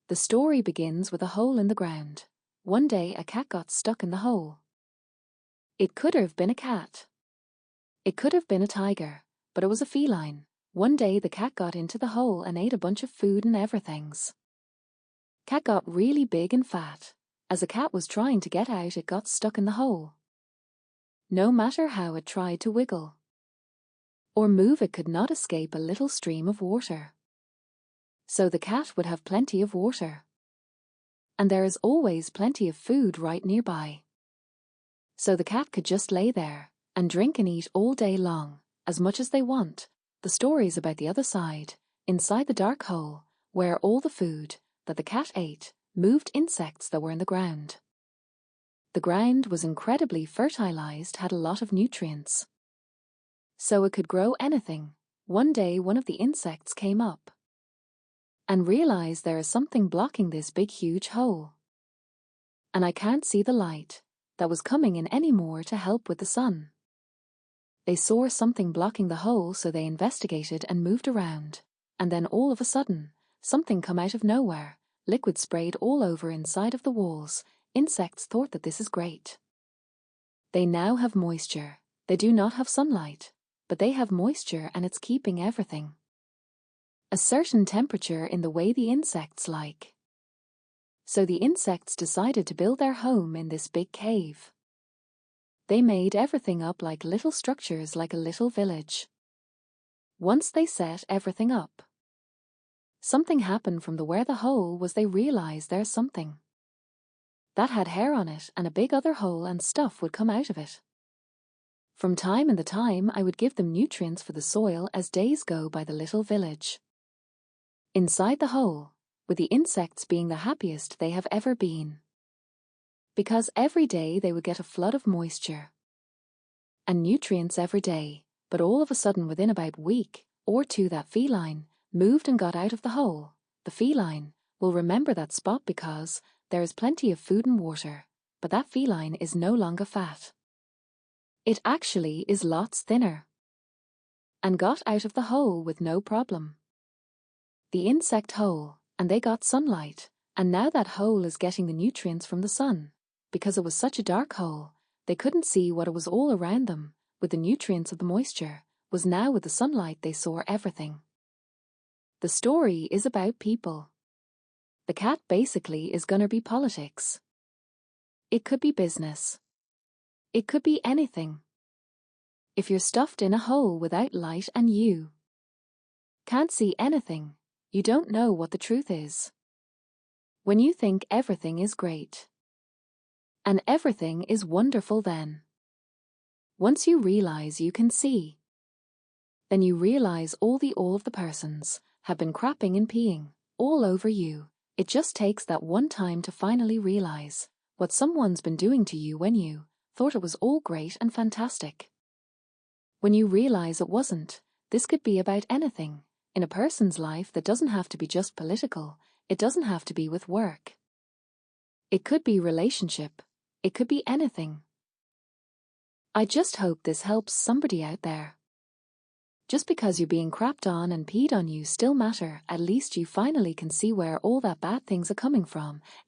The story begins with a hole in the ground. One day a cat got stuck in the hole. It could have been a cat. It could have been a tiger, but it was a feline. One day the cat got into the hole and ate a bunch of food and everythings. Cat got really big and fat. As the cat was trying to get out, it got stuck in the hole. No matter how it tried to wiggle or move, it could not escape a little stream of water. So the cat would have plenty of water. And there is always plenty of food right nearby. So the cat could just lay there and drink and eat all day long, as much as they want. The story's about the other side, inside the dark hole, where all the food that the cat ate moved insects that were in the ground. The ground was incredibly fertilized, had a lot of nutrients. So it could grow anything. One day one of the insects came up and realized there is something blocking this big huge hole. And I can't see the light that was coming in anymore to help with the sun. They saw something blocking the hole, so they investigated and moved around. And then all of a sudden, something come out of nowhere. Liquid sprayed all over inside of the walls. Insects thought that this is great. They now have moisture. They do not have sunlight, but they have moisture, and it's keeping everything a certain temperature in the way the insects like. So the insects decided to build their home in this big cave. They made everything up like little structures, like a little village. Once they set everything up, something happened from where the hole was. They realized there's something that had hair on it and a big other hole, and stuff would come out of it. From time to time I would give them nutrients for the soil as days go by the little village. Inside the hole, with the insects being the happiest they have ever been. Because every day they would get a flood of moisture and nutrients every day. But all of a sudden, within about a week or two, that feline moved and got out of the hole. The feline will remember that spot because there is plenty of food and water, but that feline is no longer fat. It actually is lots thinner and got out of the hole with no problem. The insect hole, and they got sunlight, and now that hole is getting the nutrients from the sun. Because it was such a dark hole, they couldn't see what it was all around them. With the nutrients of the moisture, was now with the sunlight they saw everything. The story is about people. The cat basically is gonna be politics. It could be business. It could be anything. If you're stuffed in a hole without light and you can't see anything, you don't know what the truth is. When you think everything is great and everything is wonderful, then once you realize you can see, then you realize all of the persons have been crapping and peeing all over you. It just takes that one time to finally realize what someone's been doing to you when you thought it was all great and fantastic. When you realize it wasn't. This could be about anything in a person's life. That doesn't have to be just political. It doesn't have to be with work. It could be relationship. It could be anything. I just hope this helps somebody out there. Just because you're being crapped on and peed on, you still matter. At least you finally can see where all that bad things are coming from, and